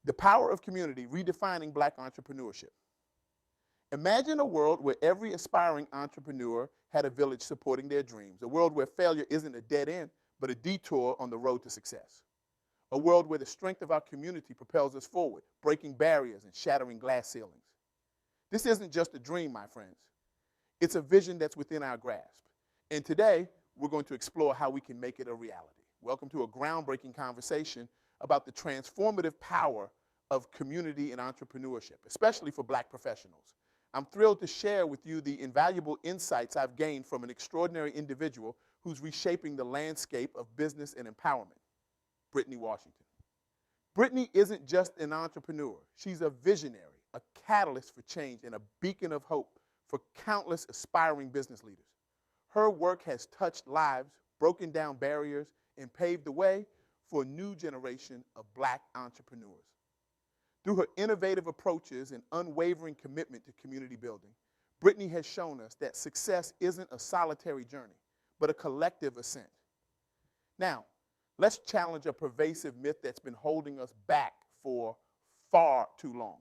The power of community, redefining Black entrepreneurship. Imagine a world where every aspiring entrepreneur had a village supporting their dreams, a world where failure isn't a dead end, but a detour on the road to success. A world where the strength of our community propels us forward, breaking barriers and shattering glass ceilings. This isn't just a dream, my friends. It's a vision that's within our grasp. And today, we're going to explore how we can make it a reality. Welcome to a groundbreaking conversation about the transformative power of community and entrepreneurship, especially for Black professionals. I'm thrilled to share with you the invaluable insights I've gained from an extraordinary individual who's reshaping the landscape of business and empowerment, Brittany Washington. Brittany isn't just an entrepreneur. She's a visionary, a catalyst for change, and a beacon of hope for countless aspiring business leaders. Her work has touched lives, broken down barriers, and paved the way for a new generation of Black entrepreneurs. Through her innovative approaches and unwavering commitment to community building, Brittany has shown us that success isn't a solitary journey, but a collective ascent. Now, let's challenge a pervasive myth that's been holding us back for far too long.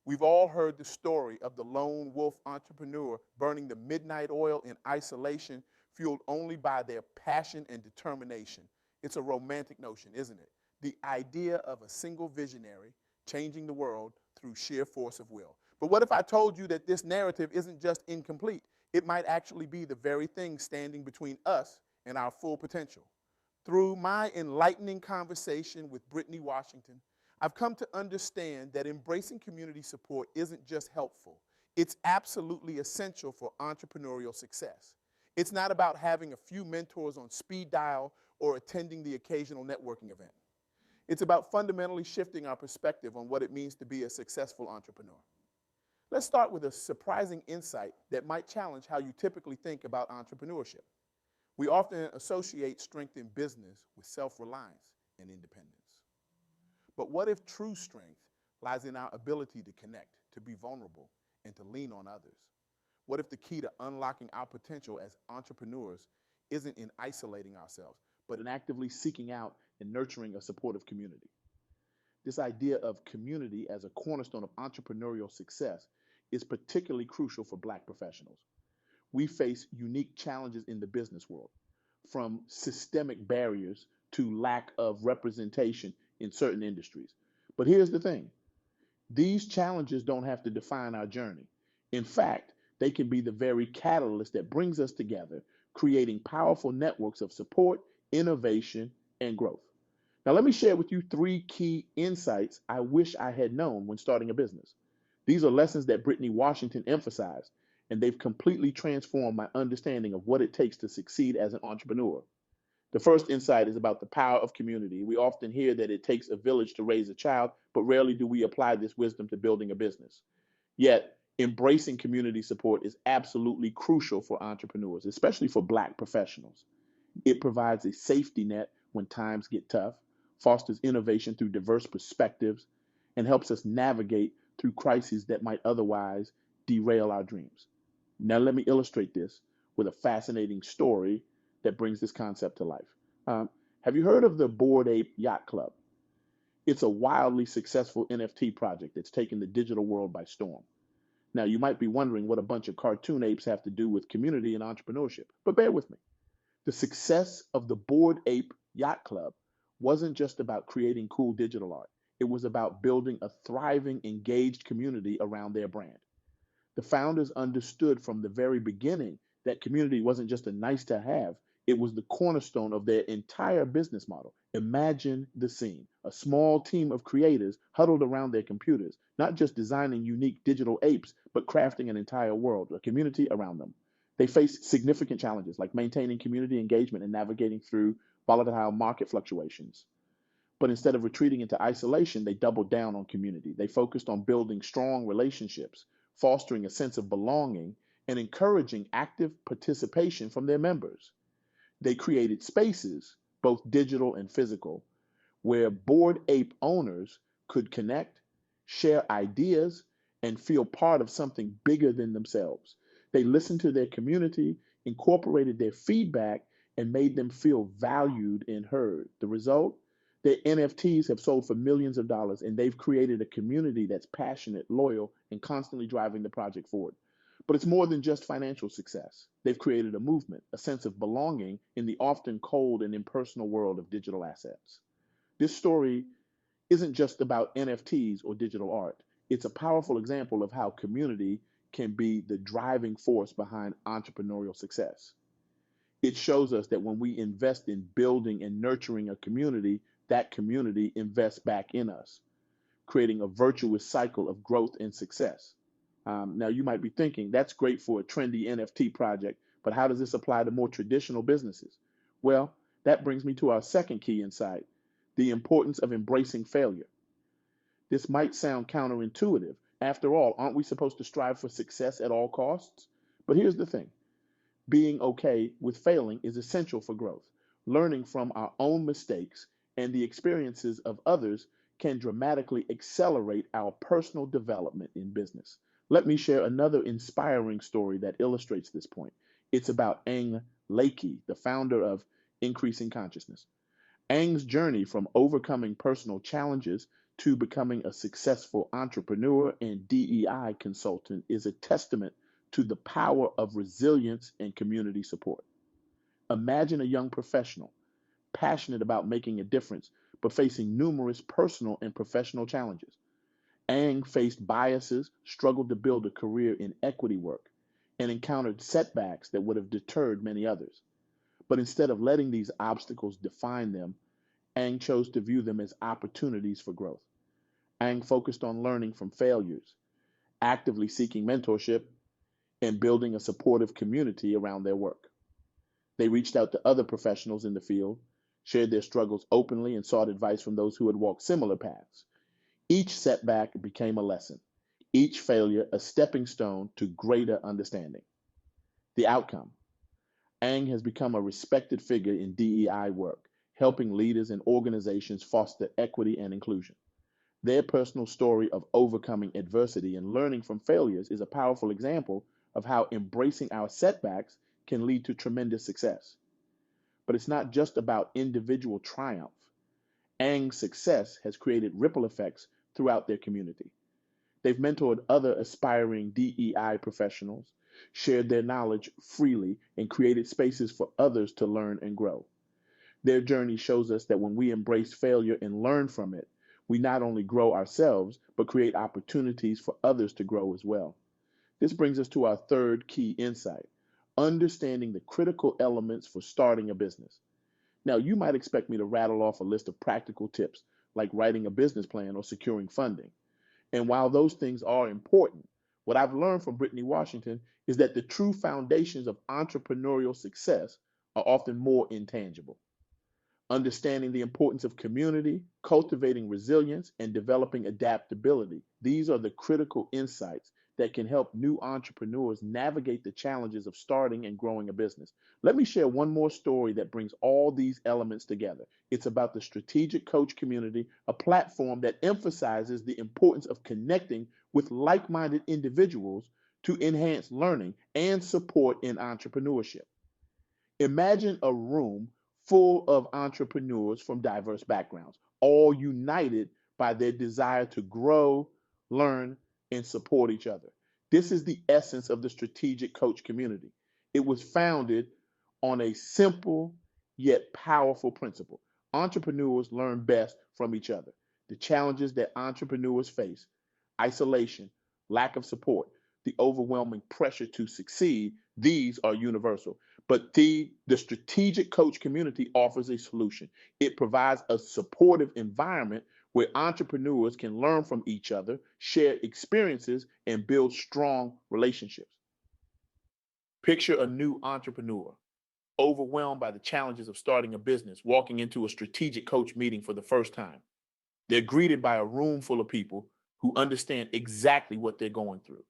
We've all heard the story of the lone wolf entrepreneur burning the midnight oil in isolation, fueled only by their passion and determination. It's a romantic notion, isn't it? The idea of a single visionary changing the world through sheer force of will. But what if I told you that this narrative isn't just incomplete? It might actually be the very thing standing between us and our full potential. Through my enlightening conversation with Brittany Washington, I've come to understand that embracing community support isn't just helpful. It's absolutely essential for entrepreneurial success. It's not about having a few mentors on speed dial or attending the occasional networking event. It's about fundamentally shifting our perspective on what it means to be a successful entrepreneur. Let's start with a surprising insight that might challenge how you typically think about entrepreneurship. We often associate strength in business with self-reliance and independence. But what if true strength lies in our ability to connect, to be vulnerable, and to lean on others? What if the key to unlocking our potential as entrepreneurs isn't in isolating ourselves, but in actively seeking out and nurturing a supportive community? This idea of community as a cornerstone of entrepreneurial success is particularly crucial for Black professionals. We face unique challenges in the business world, from systemic barriers to lack of representation in certain industries. But here's the thing. These challenges don't have to define our journey. In fact, they can be the very catalyst that brings us together, creating powerful networks of support, innovation, and growth. Now, let me share with you 3 key insights I wish I had known when starting a business. These are lessons that Brittany Washington emphasized, and they've completely transformed my understanding of what it takes to succeed as an entrepreneur. The first insight is about the power of community. We often hear that it takes a village to raise a child, but rarely do we apply this wisdom to building a business. Yet, embracing community support is absolutely crucial for entrepreneurs, especially for Black professionals. It provides a safety net when times get tough, fosters innovation through diverse perspectives, and helps us navigate through crises that might otherwise derail our dreams. Now, let me illustrate this with a fascinating story that brings this concept to life. Have you heard of the Bored Ape Yacht Club? It's a wildly successful NFT project that's taken the digital world by storm. Now, you might be wondering what a bunch of cartoon apes have to do with community and entrepreneurship, but bear with me. The success of the Bored Ape Yacht Club wasn't just about creating cool digital art. It was about building a thriving, engaged community around their brand. The founders understood from the very beginning that community wasn't just a nice to have, it was the cornerstone of their entire business model. Imagine the scene. A small team of creators huddled around their computers, not just designing unique digital apes, but crafting an entire world, a community around them. They faced significant challenges like maintaining community engagement and navigating through volatile market fluctuations. But instead of retreating into isolation, they doubled down on community. They focused on building strong relationships, fostering a sense of belonging, and encouraging active participation from their members. They created spaces, both digital and physical, where Bored Ape owners could connect, share ideas, and feel part of something bigger than themselves. They listened to their community, incorporated their feedback, and made them feel valued and heard. The result? Their NFTs have sold for millions of dollars, and they've created a community that's passionate, loyal, and constantly driving the project forward. But it's more than just financial success. They've created a movement, a sense of belonging in the often cold and impersonal world of digital assets. This story isn't just about NFTs or digital art. It's a powerful example of how community can be the driving force behind entrepreneurial success. It shows us that when we invest in building and nurturing a community, that community invests back in us, creating a virtuous cycle of growth and success. Now, you might be thinking, that's great for a trendy NFT project, but how does this apply to more traditional businesses? Well, that brings me to our second key insight, the importance of embracing failure. This might sound counterintuitive. After all, aren't we supposed to strive for success at all costs? But here's the thing. Being okay with failing is essential for growth. Learning from our own mistakes and the experiences of others can dramatically accelerate our personal development in business. Let me share another inspiring story that illustrates this point. It's about Ang Lakey, the founder of Increasing Consciousness. Ang's journey from overcoming personal challenges to becoming a successful entrepreneur and DEI consultant is a testament to the power of resilience and community support. Imagine a young professional, passionate about making a difference, but facing numerous personal and professional challenges. Ang faced biases, struggled to build a career in equity work, and encountered setbacks that would have deterred many others. But instead of letting these obstacles define them, Ang chose to view them as opportunities for growth. Ang focused on learning from failures, actively seeking mentorship, and building a supportive community around their work. They reached out to other professionals in the field, shared their struggles openly, and sought advice from those who had walked similar paths. Each setback became a lesson, each failure a stepping stone to greater understanding. The outcome: Ang has become a respected figure in DEI work, helping leaders and organizations foster equity and inclusion. Their personal story of overcoming adversity and learning from failures is a powerful example of how embracing our setbacks can lead to tremendous success. But it's not just about individual triumph. Ang's success has created ripple effects throughout their community. They've mentored other aspiring DEI professionals, shared their knowledge freely, and created spaces for others to learn and grow. Their journey shows us that when we embrace failure and learn from it, we not only grow ourselves, but create opportunities for others to grow as well. This brings us to our third key insight, understanding the critical elements for starting a business. Now, you might expect me to rattle off a list of practical tips, like writing a business plan or securing funding. And while those things are important, what I've learned from Brittany Washington is that the true foundations of entrepreneurial success are often more intangible. Understanding the importance of community, cultivating resilience, and developing adaptability. These are the critical insights that can help new entrepreneurs navigate the challenges of starting and growing a business. Let me share one more story that brings all these elements together. It's about the Strategic Coach community, a platform that emphasizes the importance of connecting with like-minded individuals to enhance learning and support in entrepreneurship. Imagine a room full of entrepreneurs from diverse backgrounds, all united by their desire to grow, learn, and support each other. This is the essence of the Strategic Coach community. It was founded on a simple yet powerful principle. Entrepreneurs learn best from each other. The challenges that entrepreneurs face, isolation, lack of support, the overwhelming pressure to succeed, these are universal. But the Strategic Coach community offers a solution. It provides a supportive environment where entrepreneurs can learn from each other, share experiences, and build strong relationships. Picture a new entrepreneur, overwhelmed by the challenges of starting a business, walking into a Strategic Coach meeting for the first time. They're greeted by a room full of people who understand exactly what they're going through.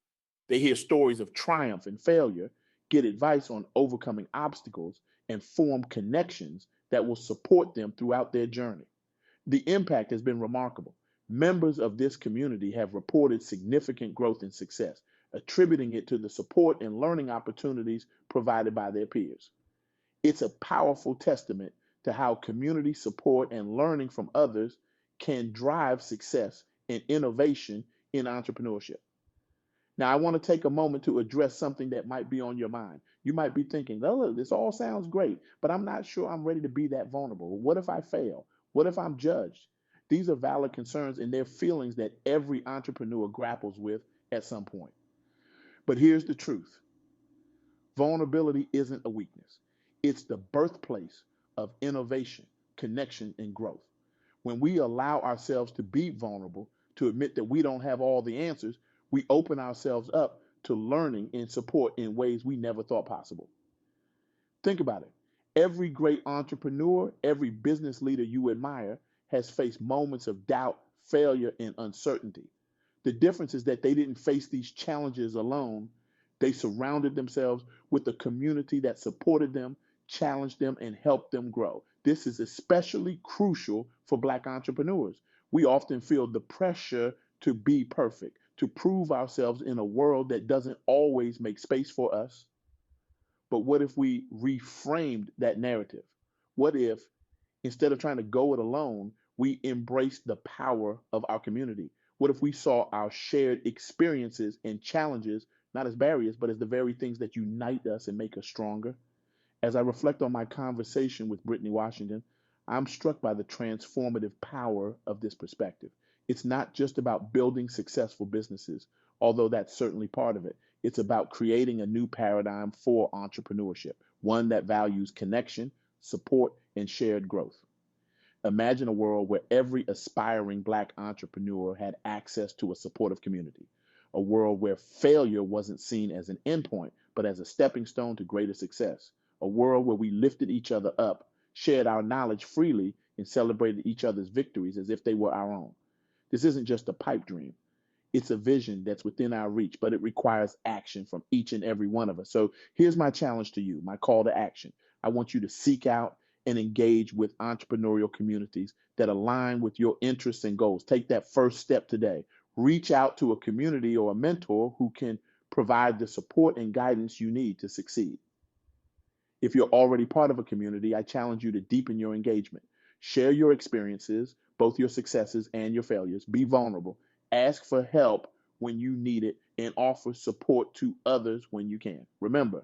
They hear stories of triumph and failure, get advice on overcoming obstacles, and form connections that will support them throughout their journey. The impact has been remarkable. Members of this community have reported significant growth and success, attributing it to the support and learning opportunities provided by their peers. It's a powerful testament to how community support and learning from others can drive success and innovation in entrepreneurship. Now, I want to take a moment to address something that might be on your mind. You might be thinking, oh, look, this all sounds great, but I'm not sure I'm ready to be that vulnerable. What if I fail? What if I'm judged? These are valid concerns and they're feelings that every entrepreneur grapples with at some point. But here's the truth: vulnerability isn't a weakness, it's the birthplace of innovation, connection, and growth. When we allow ourselves to be vulnerable, to admit that we don't have all the answers, we open ourselves up to learning and support in ways we never thought possible. Think about it. Every great entrepreneur, every business leader you admire has faced moments of doubt, failure, and uncertainty. The difference is that they didn't face these challenges alone. They surrounded themselves with a community that supported them, challenged them, and helped them grow. This is especially crucial for Black entrepreneurs. We often feel the pressure to be perfect, to prove ourselves in a world that doesn't always make space for us. But what if we reframed that narrative? What if, instead of trying to go it alone, we embraced the power of our community? What if we saw our shared experiences and challenges not as barriers, but as the very things that unite us and make us stronger? As I reflect on my conversation with Brittany Washington, I'm struck by the transformative power of this perspective. It's not just about building successful businesses, although that's certainly part of it. It's about creating a new paradigm for entrepreneurship, one that values connection, support, and shared growth. Imagine a world where every aspiring Black entrepreneur had access to a supportive community, a world where failure wasn't seen as an endpoint, but as a stepping stone to greater success, a world where we lifted each other up, shared our knowledge freely, and celebrated each other's victories as if they were our own. This isn't just a pipe dream. It's a vision that's within our reach, but it requires action from each and every one of us. So here's my challenge to you, my call to action. I want you to seek out and engage with entrepreneurial communities that align with your interests and goals. Take that first step today. Reach out to a community or a mentor who can provide the support and guidance you need to succeed. If you're already part of a community, I challenge you to deepen your engagement. Share your experiences, both your successes and your failures. Be vulnerable. Ask for help when you need it and offer support to others when you can. Remember,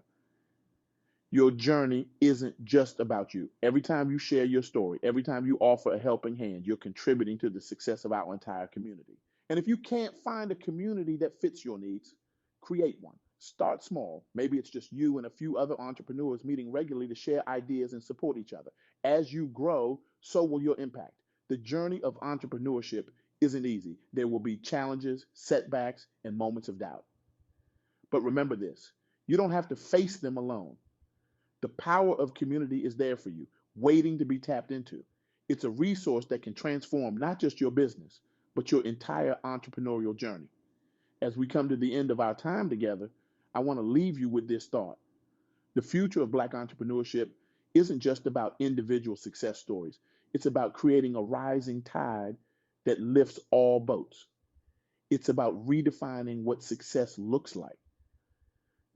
your journey isn't just about you. Every time you share your story, every time you offer a helping hand, you're contributing to the success of our entire community. And if you can't find a community that fits your needs, create one. Start small. Maybe it's just you and a few other entrepreneurs meeting regularly to share ideas and support each other. As you grow, so will your impact. The journey of entrepreneurship isn't easy. There will be challenges, setbacks, and moments of doubt. But remember this: you don't have to face them alone. The power of community is there for you, waiting to be tapped into. It's a resource that can transform not just your business, but your entire entrepreneurial journey. As we come to the end of our time together, I want to leave you with this thought. The future of Black entrepreneurship isn't just about individual success stories. It's about creating a rising tide that lifts all boats. It's about redefining what success looks like,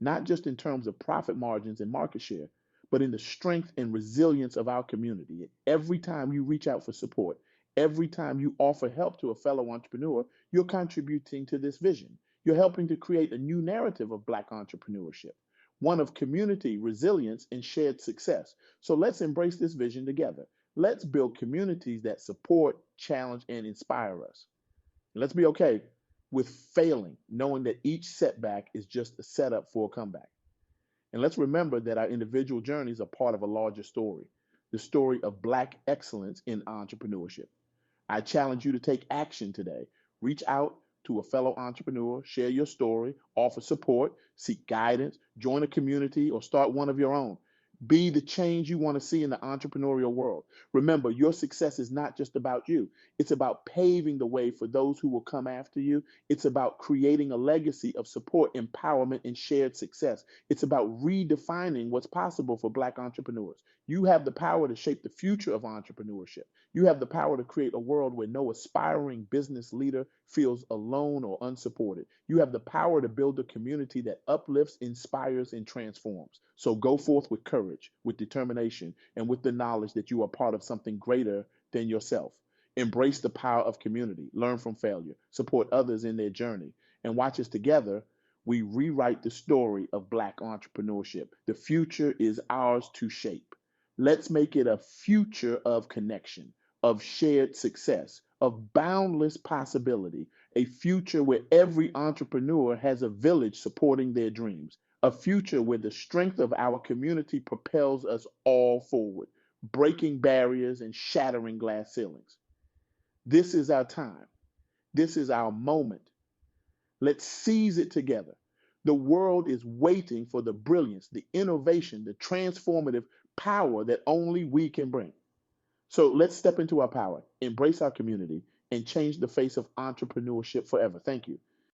not just in terms of profit margins and market share, but in the strength and resilience of our community. Every time you reach out for support, every time you offer help to a fellow entrepreneur, you're contributing to this vision. You're helping to create a new narrative of Black entrepreneurship, one of community, resilience, and shared success. So let's embrace this vision together. Let's build communities that support, challenge, and inspire us. And let's be okay with failing, knowing that each setback is just a setup for a comeback. And let's remember that our individual journeys are part of a larger story, the story of Black excellence in entrepreneurship. I challenge you to take action today. Reach out to a fellow entrepreneur, share your story, offer support, seek guidance, join a community, or start one of your own. Be the change you want to see in the entrepreneurial world. Remember, your success is not just about you. It's about paving the way for those who will come after you. It's about creating a legacy of support, empowerment, and shared success. It's about redefining what's possible for Black entrepreneurs. You have the power to shape the future of entrepreneurship. You have the power to create a world where no aspiring business leader feels alone or unsupported. You have the power to build a community that uplifts, inspires, and transforms. So go forth with courage, with determination, and with the knowledge that you are part of something greater than yourself. Embrace the power of community, learn from failure, support others in their journey, and watch us together. We rewrite the story of Black entrepreneurship. The future is ours to shape. Let's make it a future of connection, of shared success, of boundless possibility, a future where every entrepreneur has a village supporting their dreams, a future where the strength of our community propels us all forward, breaking barriers and shattering glass ceilings. This is our time. This is our moment. Let's seize it together. The world is waiting for the brilliance, the innovation, the transformative power that only we can bring. So let's step into our power, embrace our community, and change the face of entrepreneurship forever. Thank you.